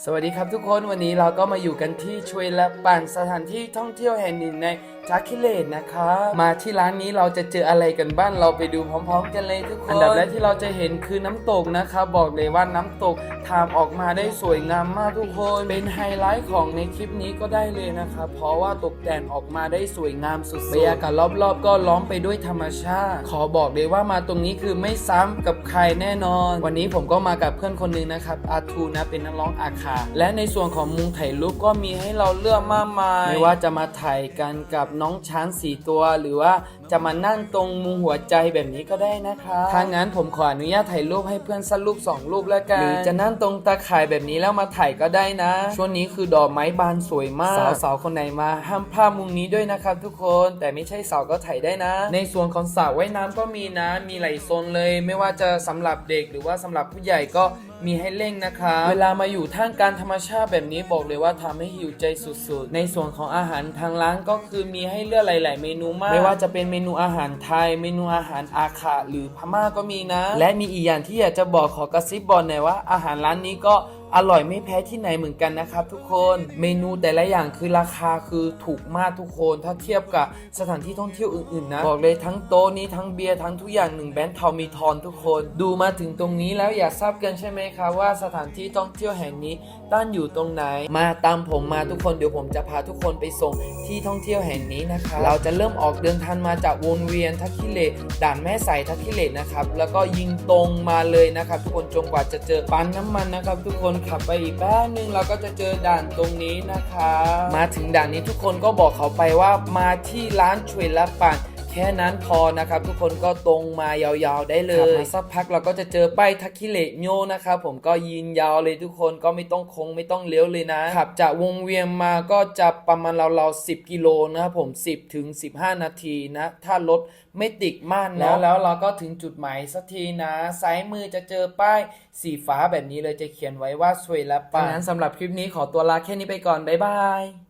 สวัสดีครับทุกคนวันนี้เราก็มาอยู่กันที่ชเวละปั่นสถานที่ท่องเที่ยวแห่งหนึ่งในทาคิเลตนะครับมาที่ร้านนี้เราจะเจออะไรกันบ้างเราไปดูพร้อมๆกันเลยทุกคนอันดับแรกที่เราจะเห็นคือน้ำตกนะครับบอกเลยว่าน้ำตกทำออกมาได้สวยงามมากทุกคนเป็นไฮไลท์ของในคลิปนี้ก็ได้เลยนะครับเพราะว่าตกแต่งออกมาได้สวยงามสุดๆบรรยากาศรอบๆก็ล้อมไปด้วยธรรมชาติขอบอกเลยว่ามาตรงนี้คือไม่ซ้ำกับใครแน่นอนวันนี้ผมก็มากับเพื่อนคนหนึ่งนะครับอาทูนะเป็นนักร้องอาคาและในส่วนของมุมถ่ายรูปก็มีให้เราเลือกมากมายไม่ว่าจะมาถ่ายกันกับน้องช้าง4ตัวหรือว่าจะมานั่งตรงมุมหัวใจแบบนี้ก็ได้นะครับถ้างั้นผมขออนุญาตถ่ายรูปให้เพื่อนสักรูป2 รูปแล้วกันหรือจะนั่งตรงตาข่ายแบบนี้แล้วมาถ่ายก็ได้นะช่วงนี้คือดอกไม้บานสวยมากสาวๆคนไหนมาห้ามพลาดมุมนี้ด้วยนะครับทุกคนแต่ไม่ใช่สาวก็ถ่ายได้นะในส่วนของสระว่ายน้ำก็มีนะมีหลายโซนเลยไม่ว่าจะสำหรับเด็กหรือว่าสำหรับผู้ใหญ่ก็มีให้เล่นนะคะเวลามาอยู่ท่ามกลางธรรมชาติแบบนี้บอกเลยว่าทำให้หิวใจสุดๆในส่วนของอาหารทางร้านก็คือมีให้เลือกหลายๆเมนูมากไม่ว่าจะเป็นเมนูอาหารไทยเมนูอาหารอาขาหรือพม่าก็มีนะและมีอีกอย่างที่อยากจะบอกขอกระซิบบอกหน่อยว่าอาหารร้านนี้ก็อร่อยไม่แพ้ที่ไหนเหมือนกันนะครับทุกคนเมนูแต่ละอย่างคือราคาคือถูกมากทุกคนถ้าเทียบกับสถานที่ท่องเที่ยวอื่นๆนะบอกเลยทั้งโต๊ะนี้ทั้งเบียร์ทั้งทุกอย่าง1 แบงค์เทามีทอนทุกคนดูมาถึงตรงนี้แล้วอยากทราบกันใช่ไหมครับว่าสถานที่ท่องเที่ยวแห่งนี้ตั้งอยู่ตรงไหนมาตามผมมาทุกคนเดี๋ยวผมจะพาทุกคนไปส่งที่ท่องเที่ยวแห่งนี้นะครับเราจะเริ่มออกเดินทางมาจากวงเวียนทักขิเลด่านแม่สายทักขิเลนะครับแล้วก็ยิงตรงมาเลยนะครับทุกคนจนกว่าจะเจอปั๊มน้ำมันนะครับทุกคนขับไปอีกแป๊บนึงเราก็จะเจอด่านตรงนี้นะคะมาถึงด่านนี้ทุกคนก็บอกเขาไปว่ามาที่ร้านชเวละปั่นแค่นั้นพอนะครับทุกคนก็ตรงมายาวๆได้เลยขับมาสักพักเราก็จะเจอป้ายทักขิเลโยนะครับผมก็ยินยาวเลยทุกคนก็ไม่ต้องโค้งไม่ต้องเลี้ยวเลยนะขับจากวงเวียนมาก็จะประมาณเรา10 กิโลนะครับผม10 ถึง 15 นาทีนะถ้ารถไม่ติดมากนะแล้วเราก็ถึงจุดหมายสักทีนะซ้ายมือจะเจอป้ายสีฟ้าแบบนี้เลยจะเขียนไว้ว่าชเวละปั่นงั้นสำหรับคลิปนี้ขอตัวลาแค่นี้ไปก่อนบ๊ายบาย